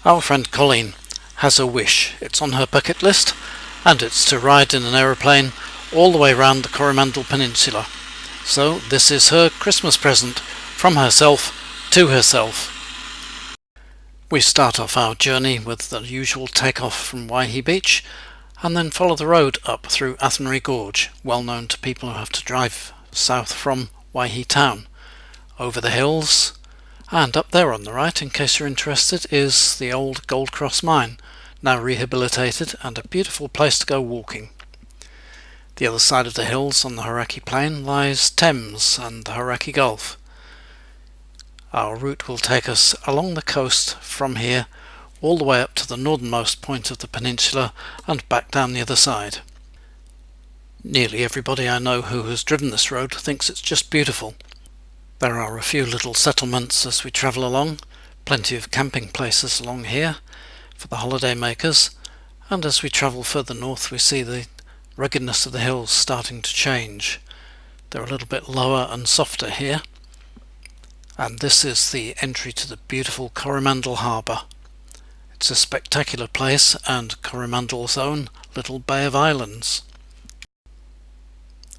Our friend Colleen has a wish. It's on her bucket list, and it's to ride in an aeroplane all the way around the Coromandel Peninsula. So this is her Christmas present from herself to herself. We start off our journey with the usual takeoff from Waihi Beach and then follow the road up through Athenry Gorge, well known to people who have to drive south from Waihi town, over the hills, and up there on the right, in case you're interested, is the old Gold Cross mine, now rehabilitated and a beautiful place to go walking. The other side of the hills on the Hauraki Plain lies Thames and the Hauraki Gulf. Our route will take us along the coast from here all the way up to the northernmost point of the peninsula and back down the other side. Nearly everybody I know who has driven this road thinks it's just beautiful. There are a few little settlements as we travel along, plenty of camping places along here for the holiday makers, and as we travel further north we see the ruggedness of the hills starting to change. They're a little bit lower and softer here, and this is the entry to the beautiful Coromandel Harbour. It's a spectacular place and Coromandel's own little Bay of Islands.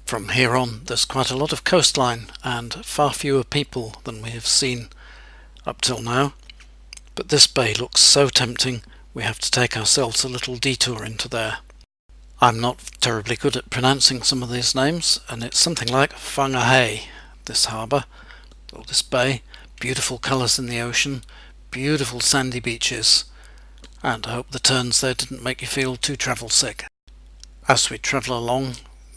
From here on there's quite a lot of coastline and far fewer people than we have seen up till now, but this bay looks so tempting we have to take ourselves a little detour into there. I'm not terribly good at pronouncing some of these names, and it's something like Whangahe, this harbour, or this bay. Beautiful colours in the ocean, beautiful sandy beaches, and I hope the turns there didn't make you feel too travel sick. As we travel along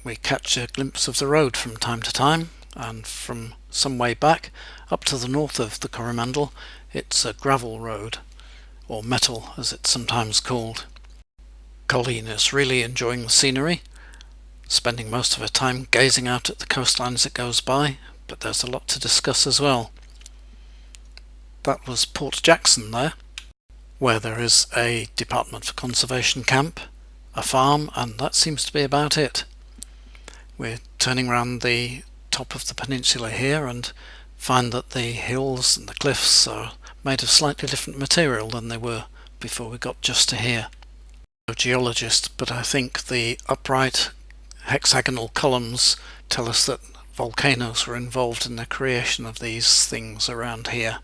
we catch a glimpse of the road from time to time, and from some way back up to the north of the Coromandel it's a gravel road, or metal as it's sometimes called. Colleen is really enjoying the scenery, spending most of her time gazing out at the coastline as it goes by, but there's a lot to discuss as well. That was Port Jackson there, where there is a Department for Conservation camp, a farm, and that seems to be about it. We're turning around the top of the peninsula here and find that the hills and the cliffs are made of slightly different material than they were before we got just to here. I'm no geologist, but I think the upright hexagonal columns tell us that volcanoes were involved in the creation of these things around here.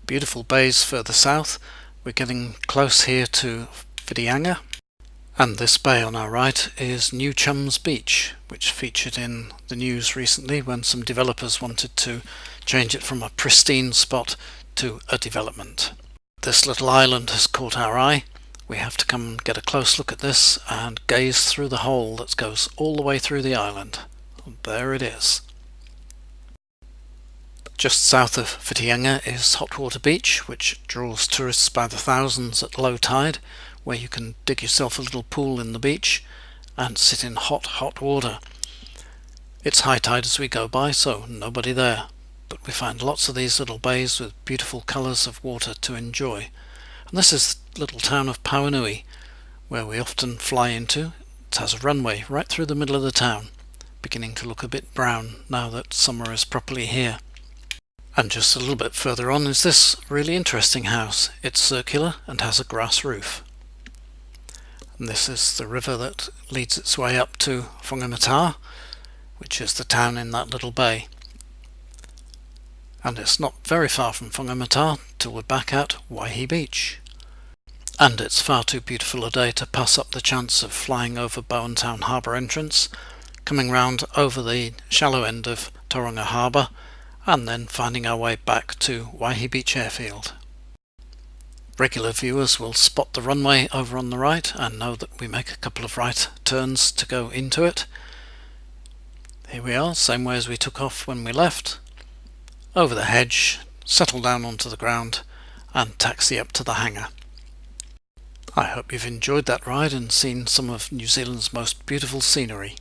Beautiful bays further south. We're getting close here to Whitianga. And this bay on our right is New Chums Beach, which featured in the news recently when some developers wanted to change it from a pristine spot to a development. This little island has caught our eye. We have to come and get a close look at this and gaze through the hole that goes all the way through the island. And there it is. Just south of Whitianga is Hotwater Beach, which draws tourists by the thousands at low tide, where you can dig yourself a little pool in the beach and sit in hot water. It's high tide as we go by, so nobody there, but we find lots of these little bays with beautiful colours of water to enjoy. And this is the little town of Pauanui, where we often fly into. It has a runway right through the middle of the town, beginning to look a bit brown now that summer is properly here. And just a little bit further on is this really interesting house. It's circular and has a grass roof. And this is the river that leads its way up to Whangamata, which is the town in that little bay. And it's not very far from Whangamata till we're back at Waihi Beach. And it's far too beautiful a day to pass up the chance of flying over Bowen Town Harbour entrance, coming round over the shallow end of Tauranga Harbour, and then finding our way back to Waihi Beach Airfield. Regular viewers will spot the runway over on the right and know that we make a couple of right turns to go into it. Here we are, same way as we took off when we left. Over the hedge, settle down onto the ground and taxi up to the hangar. I hope you've enjoyed that ride and seen some of New Zealand's most beautiful scenery.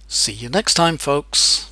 See you next time, folks.